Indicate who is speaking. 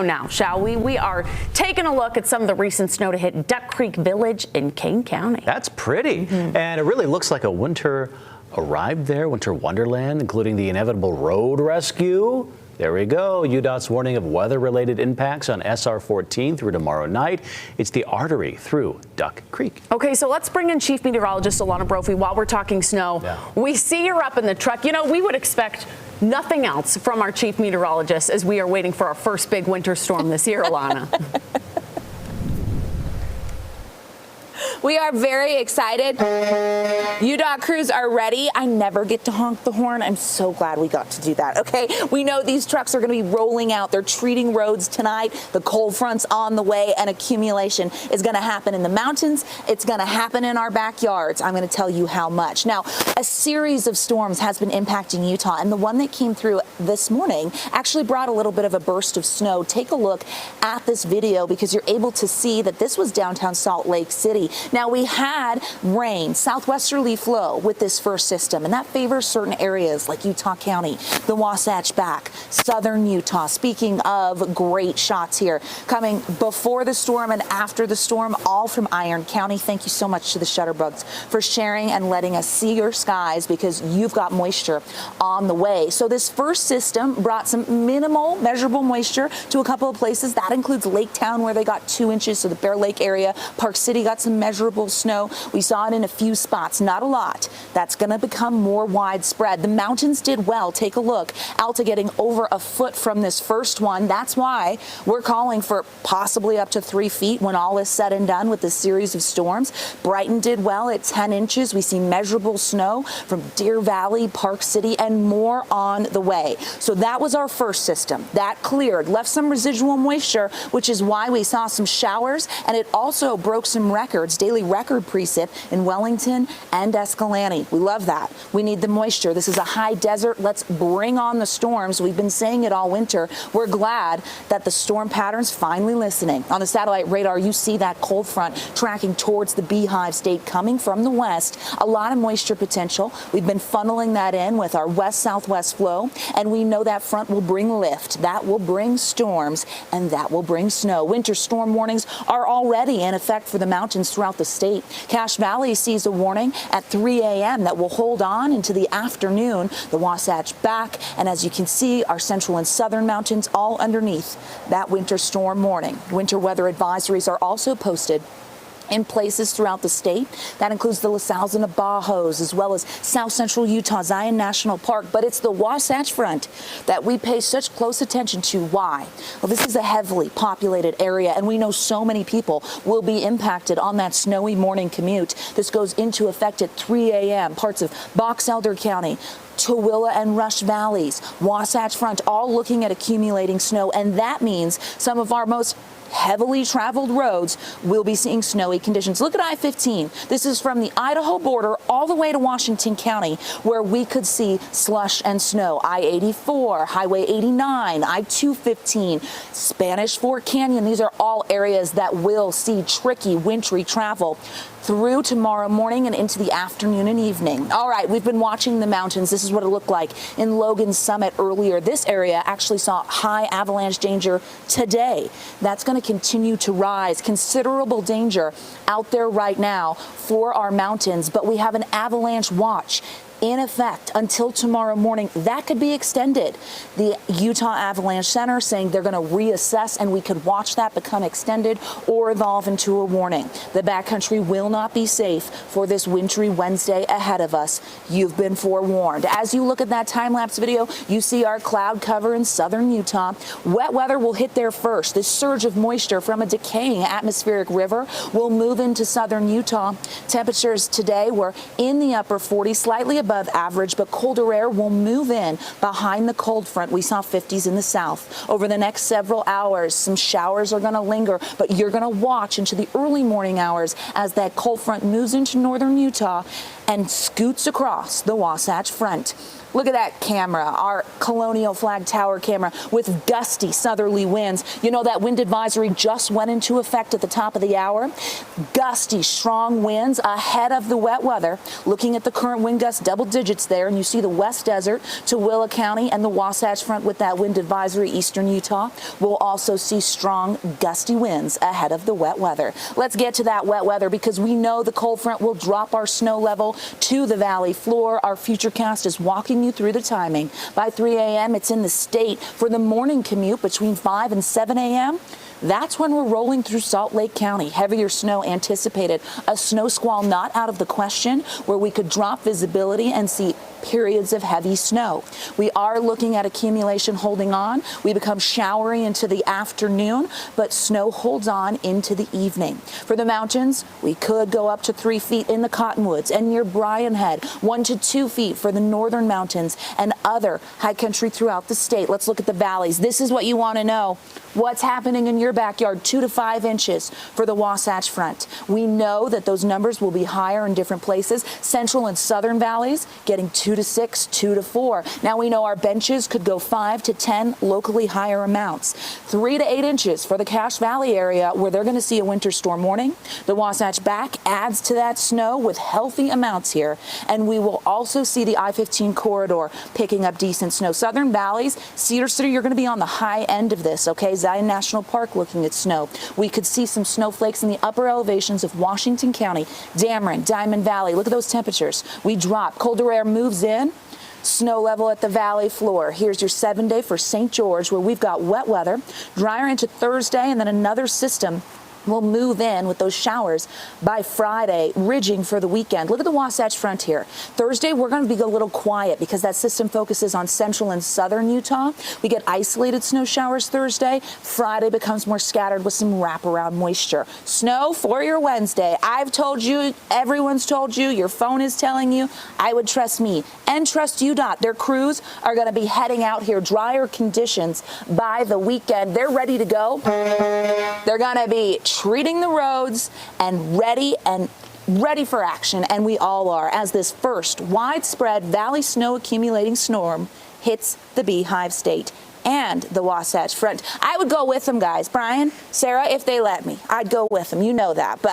Speaker 1: Now, shall we? We are taking a look at some of the recent snow to hit Duck Creek Village in Kane County.
Speaker 2: That's pretty. And it really looks like a winter arrived there, winter wonderland, including the inevitable road rescue. There we go. UDOT's warning of weather-related impacts on SR 14 through tomorrow night. It's the artery through Duck Creek.
Speaker 1: Okay, so let's bring in Chief Meteorologist Alana Brophy while we're talking snow.
Speaker 2: Yeah.
Speaker 1: We see you're up in the truck. You know, we would expect nothing else from our Chief Meteorologist as we are waiting for our first big winter storm this year, Alana.
Speaker 3: We are very excited. UDOT crews are ready. I never get to honk the horn. I'm so glad we got to do that. Okay, we know these trucks are going to be rolling out. They're treating roads tonight. The cold front's on the way, and accumulation is going to happen in the mountains. It's going to happen in our backyards. I'm going to tell you how much. Now, a series of storms has been impacting Utah, and the one that came through this morning actually brought a little bit of a burst of snow. Take a look at this video because you're able to see that this was downtown Salt Lake City. Now, we had rain, southwesterly flow with this first system, and that favors certain areas like Utah County, the Wasatch Back, southern Utah. Speaking of great shots here, coming before the storm and after the storm, all from Iron County. Thank you so much to the Shutterbugs for sharing and letting us see your skies because you've got moisture on the way. So this first system brought some minimal measurable moisture to a couple of places. That includes Lake Town, where they got 2 inches, so the Bear Lake area. Park City got some measurable snow. We saw it in a few spots, not a lot. That's going to become more widespread. The mountains did well. Take a look. Alta getting over a foot from this first one. That's why we're calling for possibly up to 3 feet when all is said and done with this series of storms. Brighton did well at 10 inches. We see measurable snow from Deer Valley, Park City, and more on the way. So that was our first system. That cleared, left some residual moisture, which is why we saw some showers, and it also broke some records, daily record precip in Wellington and Escalante. We love that. We need the moisture. This is a high desert. Let's bring on the storms. We've been saying it all winter. We're glad that the storm pattern's finally listening. On the satellite radar, you see that cold front tracking towards the Beehive State coming from the west. A lot of moisture potential. We've been funneling that in with our west-southwest flow, and we know that front will bring lift. That will bring storms, and that will bring snow. Winter storm warnings are already in effect for the mountains throughout the state. Cache Valley sees a warning at 3 a.m. that will hold on into the afternoon. The Wasatch Back, and as you can see, our central and southern mountains all underneath that winter storm warning. Winter weather advisories are also posted in places throughout the state. That includes the LaSalle's and Navajos, as well as south central Utah, Zion National Park. But it's the Wasatch Front that we pay such close attention to. Why? Well, this is a heavily populated area, and we know so many people will be impacted on that snowy morning commute. This goes into effect at 3 a.m. Parts of Box Elder County, Tooele and Rush Valleys, Wasatch Front, all looking at accumulating snow, and that means some of our most heavily traveled roads will be seeing snowy conditions. Look at I-15. This is from the Idaho border all the way to Washington County, where we could see slush and snow. I-84, Highway 89, I-215, Spanish Fork Canyon. These are all areas that will see tricky, wintry travel through tomorrow morning and into the afternoon and evening. All right, we've been watching the mountains. This is what it looked like in Logan's Summit earlier. This area actually saw high avalanche danger today. That's going to continue to rise. Considerable danger out there right now for our mountains, but we have an avalanche watch in effect until tomorrow morning. That could be extended. The Utah Avalanche Center saying they're going to reassess, and we could watch that become extended or evolve into a warning. The backcountry will not be safe for this wintry Wednesday ahead of us. You've been forewarned. As you look at that time-lapse video, you see our cloud cover in southern Utah. Wet weather will hit there first. This surge of moisture from a decaying atmospheric river will move into southern Utah. Temperatures today were in the upper 40s, slightly above average, but colder air will move in behind the cold front. We saw 50s in the south. Over the next several hours, some showers are going to linger, but you're going to watch into the early morning hours as that cold front moves into northern Utah and scoots across the Wasatch Front. Look at that camera, our Colonial Flag Tower camera with gusty southerly winds. You know that wind advisory just went into effect at the top of the hour. Gusty, strong winds ahead of the wet weather. Looking at the current wind gust double digits there, and you see the West Desert to Willa County and the Wasatch Front with that wind advisory, eastern Utah. We'll also see strong gusty winds ahead of the wet weather. Let's get to that wet weather because we know the cold front will drop our snow level to the valley floor. Our futurecast is walking you through the timing. By 3 a.m., it's in the state. For the morning commute between 5 and 7 a.m., that's when we're rolling through Salt Lake County. Heavier snow anticipated. A snow squall not out of the question where we could drop visibility and see periods of heavy snow. We are looking at accumulation holding on. We become showery into the afternoon, but snow holds on into the evening. For the mountains, we could go up to 3 feet in the Cottonwoods and near Bryan Head, 1 to 2 feet for the northern mountains and other high country throughout the state. Let's look at the valleys. This is what you want to know. What's happening in your backyard? 2 to 5 inches for the Wasatch Front. We know that those numbers will be higher in different places. Central and southern valleys getting 2 to 6, 2 to 4. Now we know our benches could go 5 to 10, locally higher amounts. 3 to 8 inches for the Cache Valley area where they're going to see a winter storm warning. The Wasatch back adds to that snow with healthy amounts here. And we will also see the I-15 corridor picking up decent snow. Southern valleys, Cedar City, you're going to be on the high end of this, okay? Zion National Park looking at snow. We could see some snowflakes in the upper elevations of Washington County, Dameron, Diamond Valley. Look at those temperatures. We drop. Colder air moves in. Snow level at the valley floor. Here's your 7-day for St. George where we've got wet weather, drier into Thursday, and then another system will move in with those showers by Friday, ridging for the weekend. Look at the Wasatch Front here. Thursday, we're going to be a little quiet because that system focuses on central and southern Utah. We get isolated snow showers Thursday. Friday becomes more scattered with some wraparound moisture. Snow for your Wednesday. I've told you, everyone's told you, your phone is telling you. I would trust me and trust UDOT. Their crews are going to be heading out here. Drier conditions by the weekend. They're ready to go. They're going to be treating the roads and ready for action, and we all are, as this first widespread valley snow accumulating storm hits the Beehive State and the Wasatch Front. I would go with them, guys. Brian, Sarah, if they let me, I'd go with them. You know that. But